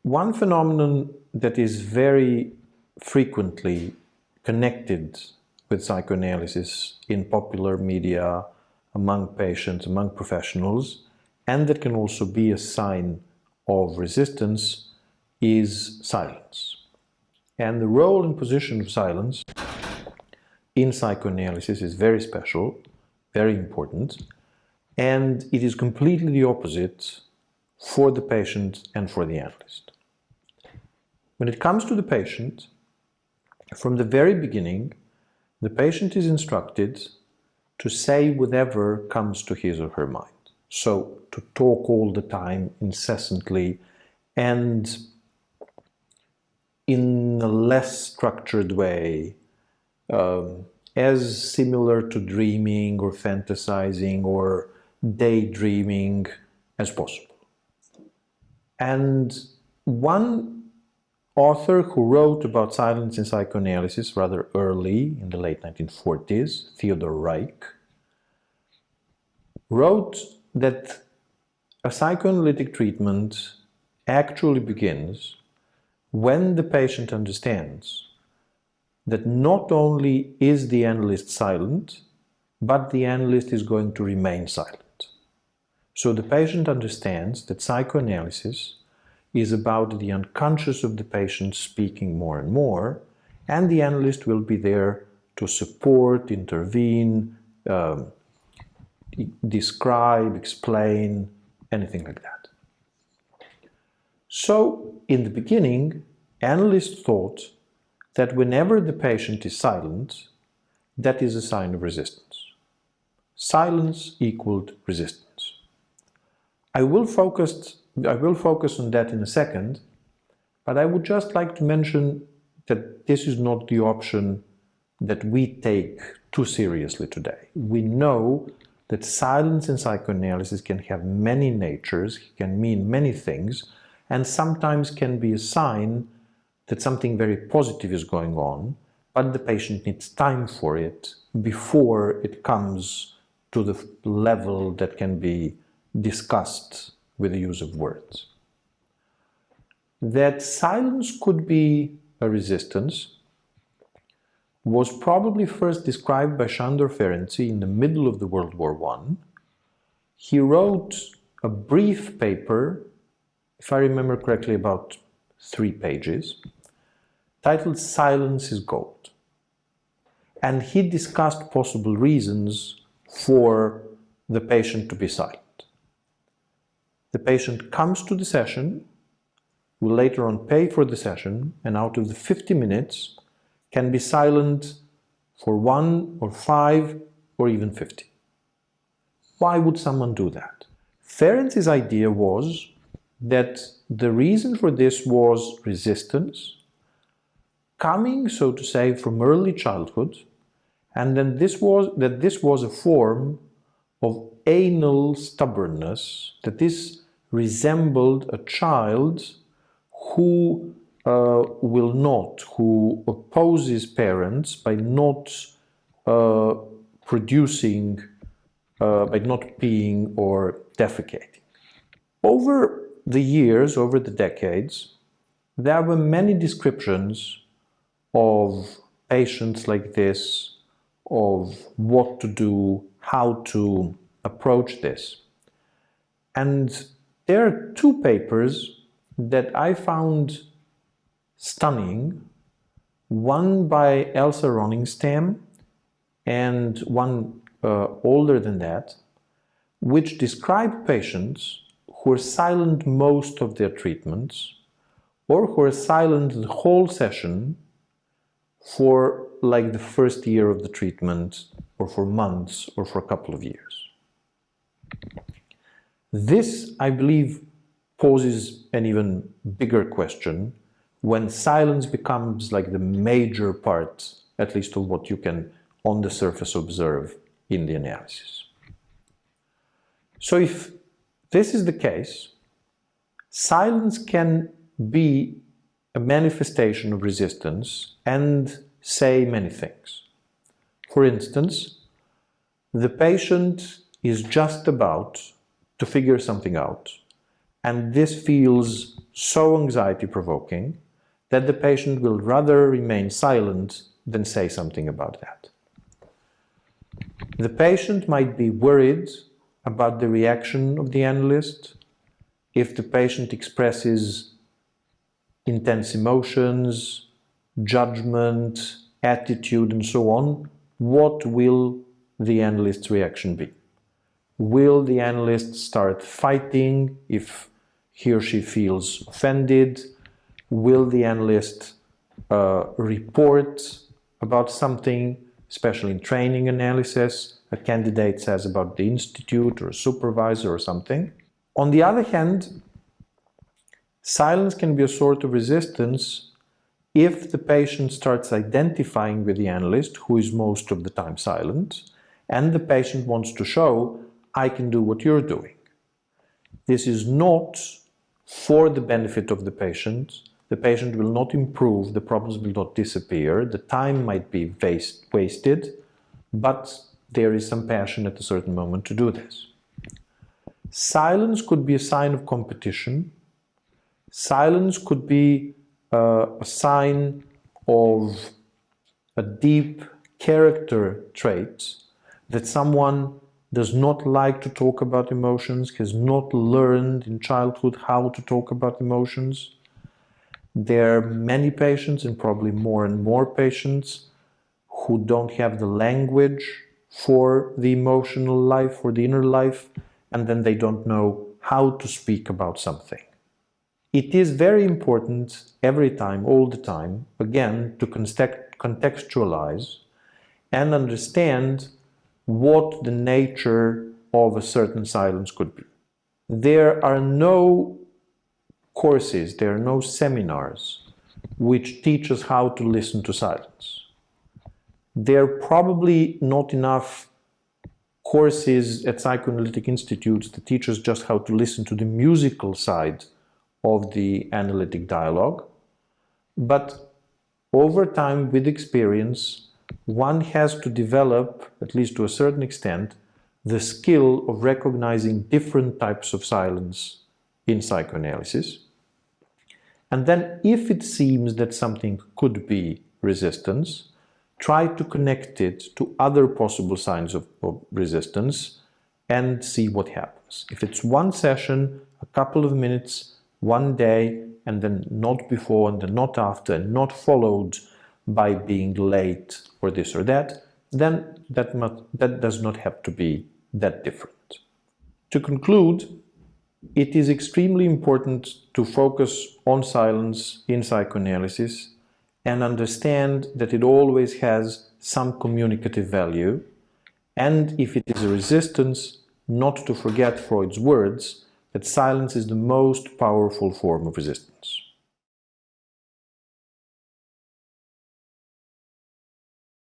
One phenomenon that is very frequently connected with psychoanalysis in popular media, among patients, among professionals, and that can also be a sign of resistance, is silence. And the role and position of silence in psychoanalysis is very special, very important, and it is completely the opposite for the patient and for the analyst. When it comes to the patient, from the very beginning, the patient is instructed to say whatever comes to his or her mind. So to talk all the time, incessantly, and in a less structured way, as similar to dreaming or fantasizing or daydreaming as possible. And one author who wrote about silence in psychoanalysis rather early, in the late 1940s, Theodor Reich, wrote that a psychoanalytic treatment actually begins when the patient understands that not only is the analyst silent, but the analyst is going to remain silent. So the patient understands that psychoanalysis is about the unconscious of the patient speaking more and more, and the analyst will be there to support, intervene, describe, explain, anything like that. So, in the beginning, analysts thought that whenever the patient is silent, that is a sign of resistance. Silence equaled resistance. I will focus on that in a second, but I would just like to mention that this is not the option that we take too seriously today. We know that silence in psychoanalysis can have many natures, can mean many things, and sometimes can be a sign that something very positive is going on, but the patient needs time for it before it comes to the level that can be discussed with the use of words. That silence could be a resistance was probably first described by Sándor Ferenczi in the middle of the World War I. He wrote a brief paper, if I remember correctly, about 3 pages, titled "Silence is Gold." And he discussed possible reasons for the patient to be silent. The patient comes to the session, will later on pay for the session, and out of the 50 minutes can be silent for 1 or 5 or even 50. Why would someone do that? Ferenczi's idea was that the reason for this was resistance, coming, so to say, from early childhood, and then this was a form of anal stubbornness, that this resembled a child who who opposes parents by not producing, by not peeing or defecating. Over the years, over the decades, there were many descriptions of patients like this, of what to do, how to approach this. And there are 2 papers that I found stunning, one by Elsa Ronningstam and one older than that, which describe patients who are silent most of their treatments or who are silent the whole session for like the first year of the treatment, or for months, or for a couple of years. This, I believe, poses an even bigger question when silence becomes like the major part, at least of what you can on the surface observe in the analysis. So if this is the case, silence can be a manifestation of resistance and say many things. For instance, the patient is just about to figure something out, and this feels so anxiety-provoking that the patient will rather remain silent than say something about that. The patient might be worried about the reaction of the analyst. If the patient expresses intense emotions, judgment, attitude, and so on, what will the analyst's reaction be? Will the analyst start fighting if he or she feels offended? Will the analyst report about something, especially in training analysis, a candidate says about the institute or a supervisor or something? On the other hand, silence can be a sort of resistance if the patient starts identifying with the analyst, who is most of the time silent, and the patient wants to show, I can do what you're doing. This is not for the benefit of the patient. The patient will not improve, the problems will not disappear, the time might be wasted, but there is some passion at a certain moment to do this. Silence could be a sign of competition. Silence could be a sign of a deep character trait that someone does not like to talk about emotions, has not learned in childhood how to talk about emotions. There are many patients, and probably more and more patients, who don't have the language for the emotional life, for the inner life, and then they don't know how to speak about something. It is very important every time, all the time, again, to contextualize and understand what the nature of a certain silence could be. There are no courses, there are no seminars which teach us how to listen to silence. There are probably not enough courses at psychoanalytic institutes that teach us just how to listen to the musical side of the analytic dialogue. But over time, with experience, one has to develop, at least to a certain extent, the skill of recognizing different types of silence in psychoanalysis. And then, if it seems that something could be resistance, try to connect it to other possible signs of resistance and see what happens. If it's one session, a couple of minutes, one day, and then not before and then not after, and not followed by being late or this or that, then that does not have to be that different. To conclude, it is extremely important to focus on silence in psychoanalysis and understand that it always has some communicative value, and if it is a resistance, not to forget Freud's words that silence is the most powerful form of resistance.